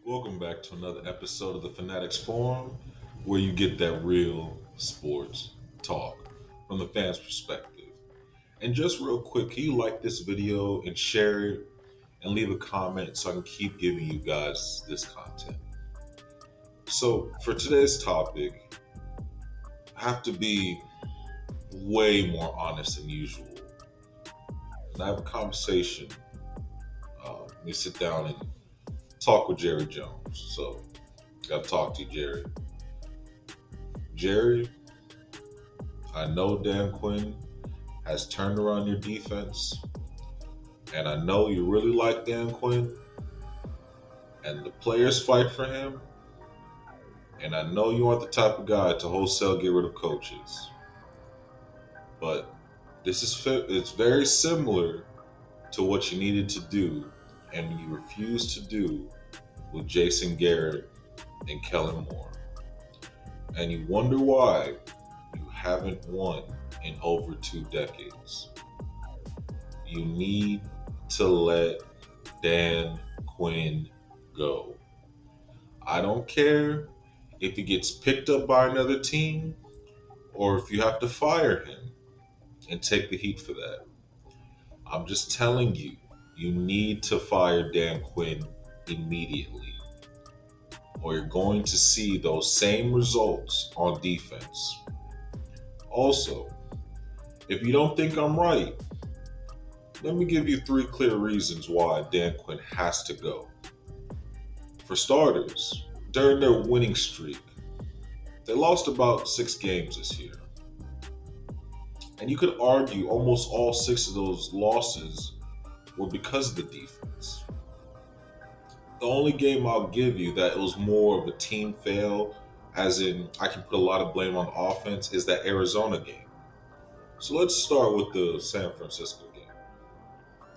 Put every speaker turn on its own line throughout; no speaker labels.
Welcome back to another episode of the Fanatics Forum, where you get that real sports talk from the fans' perspective. And just real quick, can you like this video and share it and leave a comment so I can keep giving you guys this content? So, for today's topic, I have to be way more honest than usual. And I have a conversation. We sit down and talk with Jerry Jones. So, got to talk to you, Jerry. Jerry, I know Dan Quinn has turned around your defense, and I know you really like Dan Quinn, and the players fight for him, and I know you aren't the type of guy to wholesale get rid of coaches. But it's very similar to what you needed to do, and you refused to do with Jason Garrett and Kellen Moore. And you wonder why you haven't won in over 2 decades. You need to let Dan Quinn go. I don't care if he gets picked up by another team or if you have to fire him and take the heat for that. I'm just telling you, you need to fire Dan Quinn immediately, or you're going to see those same results on defense. Also, if you don't think I'm right, let me give you 3 clear reasons why Dan Quinn has to go. For starters, during their winning streak, they lost about 6 games this year. And you could argue almost all 6 of those losses were because of the defense. The only game I'll give you that it was more of a team fail, as in I can put a lot of blame on the offense, is that Arizona game. So let's start with the San Francisco game.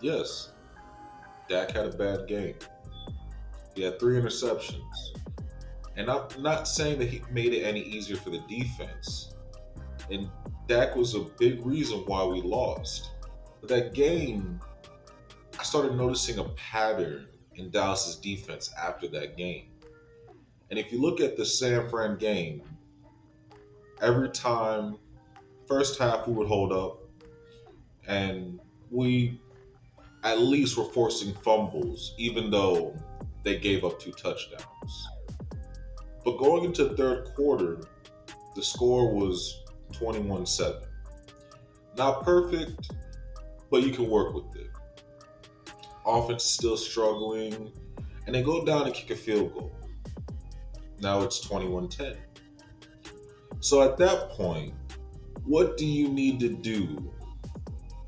Yes, Dak had a bad game. He had 3 interceptions. And I'm not saying that he made it any easier for the defense. And Dak was a big reason why we lost. But that game, I started noticing a pattern in Dallas's defense after that game. And if you look at the San Fran game, every time, first half we would hold up, and we at least were forcing fumbles, even though they gave up 2 touchdowns. But going into the third quarter, the score was 21-7. Not perfect, but you can work with it. Offense is still struggling, and they go down and kick a field goal. Now it's 21-10. So at that point, what do you need to do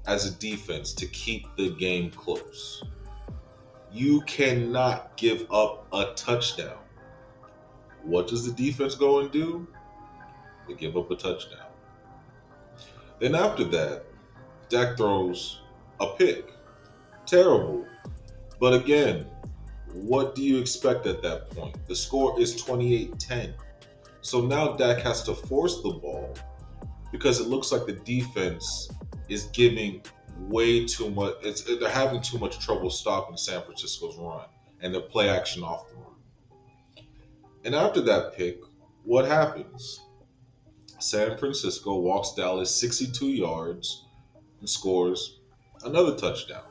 as a defense to keep the game close? You cannot give up a touchdown. What does the defense go and do? They give up a touchdown. Then after that, Dak throws a pick. Terrible. But again, what do you expect at that point? The score is 28-10. So now Dak has to force the ball because it looks like the defense is giving way too much. They're having too much trouble stopping San Francisco's run and their play action off the run. And after that pick, what happens? San Francisco walks Dallas 62 yards and scores another touchdown.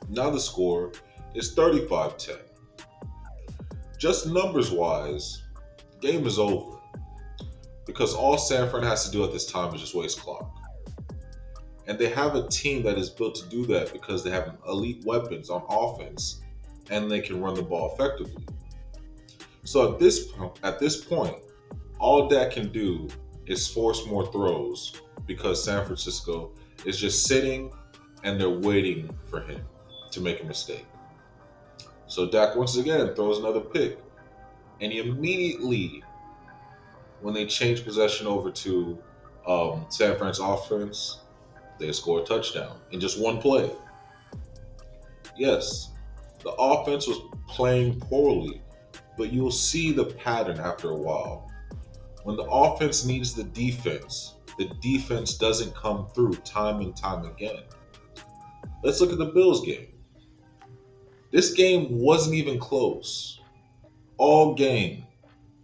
Now the score is 35-10. Just numbers-wise, the game is over because all San Fran has to do at this time is just waste clock. And they have a team that is built to do that because they have elite weapons on offense and they can run the ball effectively. So at this point, all Dak can do is force more throws because San Francisco is just sitting and they're waiting for him to make a mistake. So Dak once again throws another pick, and immediately when they change possession over to San Fran's offense, they score a touchdown in just one play. Yes, the offense was playing poorly, but you'll see the pattern after a while. When the offense needs the defense doesn't come through time and time again. Let's look at the Bills game. This game wasn't even close. All game,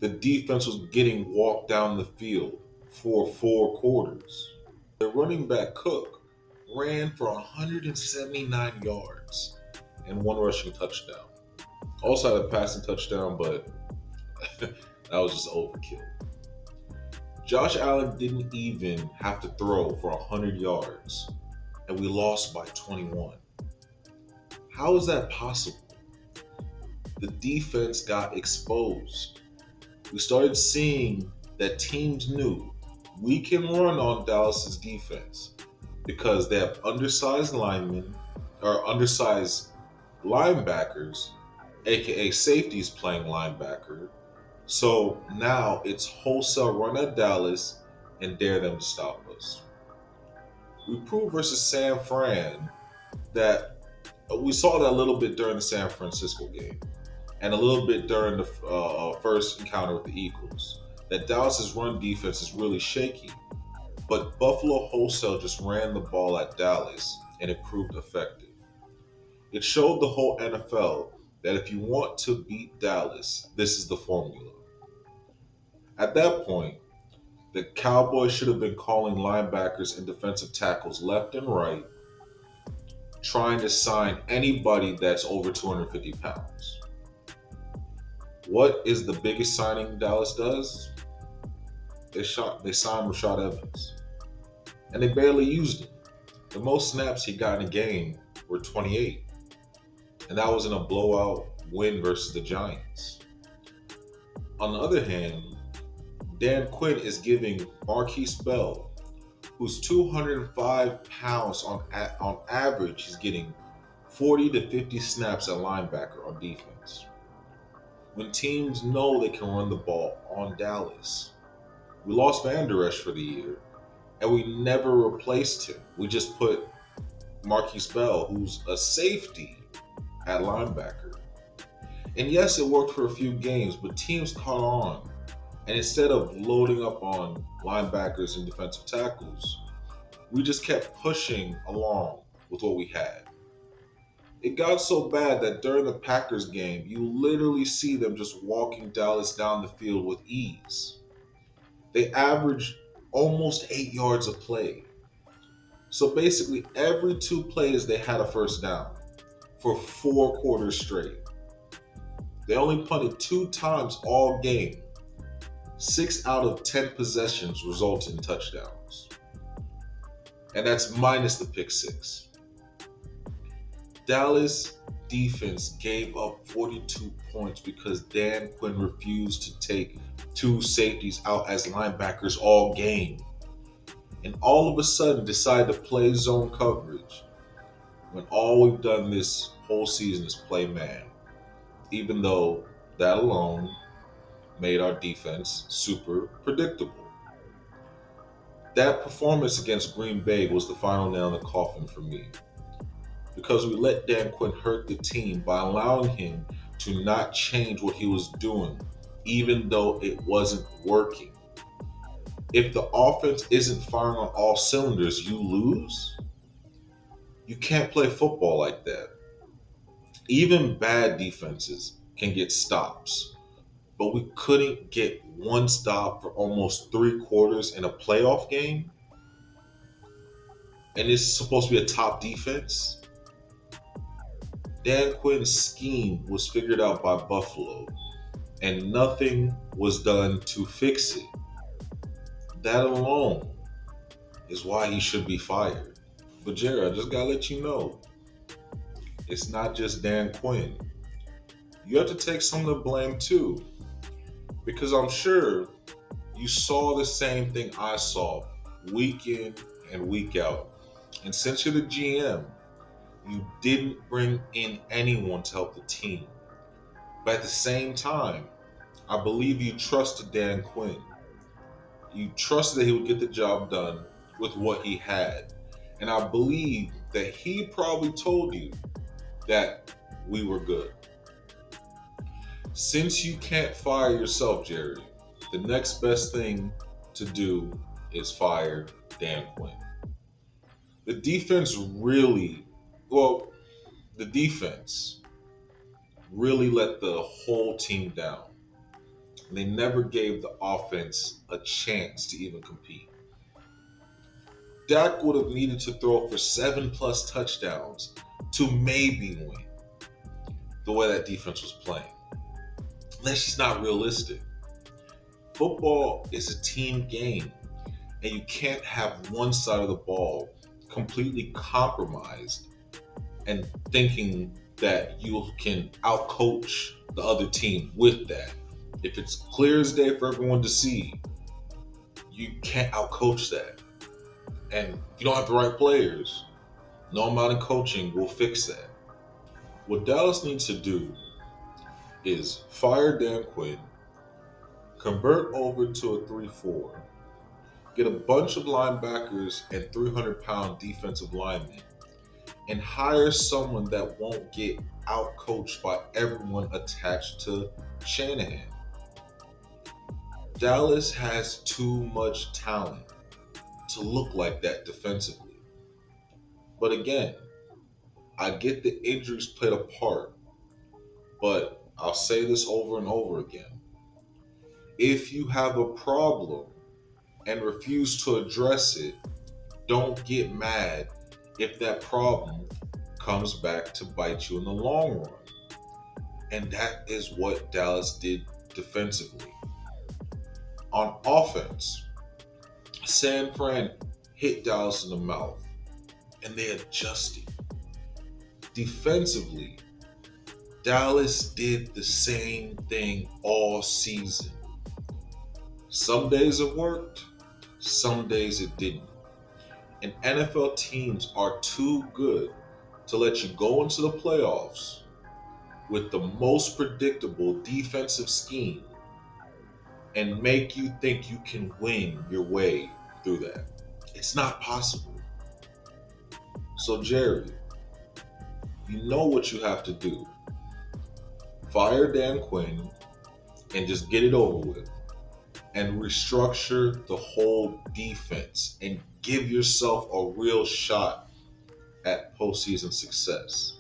the defense was getting walked down the field for 4 quarters. The running back Cook ran for 179 yards and 1 rushing touchdown. Also had a passing touchdown, but that was just overkill. Josh Allen didn't even have to throw for 100 yards, and we lost by 21. How is that possible? The defense got exposed. We started seeing that teams knew we can run on Dallas's defense because they have undersized linemen or undersized linebackers, aka safeties playing linebacker. So now it's wholesale run at Dallas and dare them to stop us. We proved versus San Fran that we saw that a little bit during the San Francisco game and a little bit during the first encounter with the Eagles, that Dallas's run defense is really shaky. But Buffalo wholesale just ran the ball at Dallas and it proved effective. It showed the whole NFL that if you want to beat Dallas, this is the formula. At that point, the Cowboys should have been calling linebackers and defensive tackles left and right, trying to sign anybody that's over 250 pounds. What is the biggest signing Dallas does? They signed Rashad Evans, and they barely used him. The most snaps he got in a game were 28, and that was in a blowout win versus the Giants. On the other hand, Dan Quinn is giving Marquise Bell, who's 205 pounds on average, he's getting 40 to 50 snaps at linebacker on defense. When teams know they can run the ball on Dallas. We lost Van Der Esch for the year, and we never replaced him. We just put Marquise Bell, who's a safety, at linebacker. And yes, it worked for a few games, but teams caught on. And instead of loading up on linebackers and defensive tackles, we just kept pushing along with what we had. It got so bad that during the Packers game, you literally see them just walking Dallas down the field with ease. They averaged almost 8 yards a play. So basically, every 2 plays they had a first down for 4 quarters straight. They only punted 2 times all game. 6 out of 10 possessions resulted in touchdowns. And that's minus the pick 6. Dallas defense gave up 42 points because Dan Quinn refused to take 2 safeties out as linebackers all game. And all of a sudden decided to play zone coverage when all we've done this whole season is play man. Even though that alone made our defense super predictable. That performance against Green Bay was the final nail in the coffin for me, because we let Dan Quinn hurt the team by allowing him to not change what he was doing, even though it wasn't working. If the offense isn't firing on all cylinders, you lose. You can't play football like that. Even bad defenses can get stops, but we couldn't get 1 stop for almost 3 quarters in a playoff game. And it's supposed to be a top defense. Dan Quinn's scheme was figured out by Buffalo, and nothing was done to fix it. That alone is why he should be fired. But Jerry, I just gotta let you know, it's not just Dan Quinn. You have to take some of the blame too, because I'm sure you saw the same thing I saw week in and week out. And since you're the GM, you didn't bring in anyone to help the team. But at the same time, I believe you trusted Dan Quinn. You trusted that he would get the job done with what he had. And I believe that he probably told you that we were good. Since you can't fire yourself, Jerry, the next best thing to do is fire Dan Quinn. The defense really let the whole team down. They never gave the offense a chance to even compete. Dak would have needed to throw for 7+ touchdowns to maybe win the way that defense was playing. That's just not realistic. Football is a team game, and you can't have one side of the ball completely compromised and thinking that you can outcoach the other team with that. If it's clear as day for everyone to see, you can't outcoach that. And you don't have the right players. No amount of coaching will fix that. What Dallas needs to do is fire Dan Quinn, convert over to a 3-4, get a bunch of linebackers and 300-pound defensive linemen, and hire someone that won't get outcoached by everyone attached to Shanahan. Dallas has too much talent to look like that defensively. But again, I get the injuries played a part, but I'll say this over and over again. If you have a problem and refuse to address it, don't get mad if that problem comes back to bite you in the long run. And that is what Dallas did defensively. On offense, San Fran hit Dallas in the mouth, and they adjusted. Defensively, Dallas did the same thing all season. Some days it worked, some days it didn't. And NFL teams are too good to let you go into the playoffs with the most predictable defensive scheme and make you think you can win your way through that. It's not possible. So Jerry, you know what you have to do. Fire Dan Quinn and just get it over with. And restructure the whole defense and give yourself a real shot at postseason success.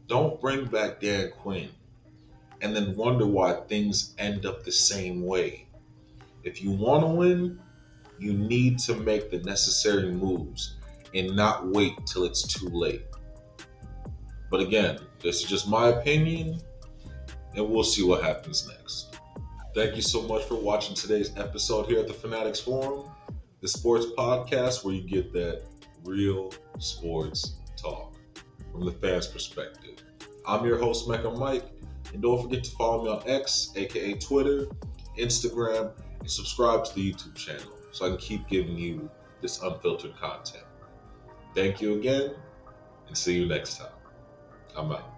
Don't bring back Dan Quinn and then wonder why things end up the same way. If you want to win, you need to make the necessary moves and not wait till it's too late. But again, this is just my opinion, and we'll see what happens next. Thank you so much for watching today's episode here at the Fanatics Forum, the sports podcast where you get that real sports talk from the fans' perspective. I'm your host, Mike, and don't forget to follow me on X, aka Twitter, Instagram, and subscribe to the YouTube channel so I can keep giving you this unfiltered content. Thank you again, and see you next time. I'm out.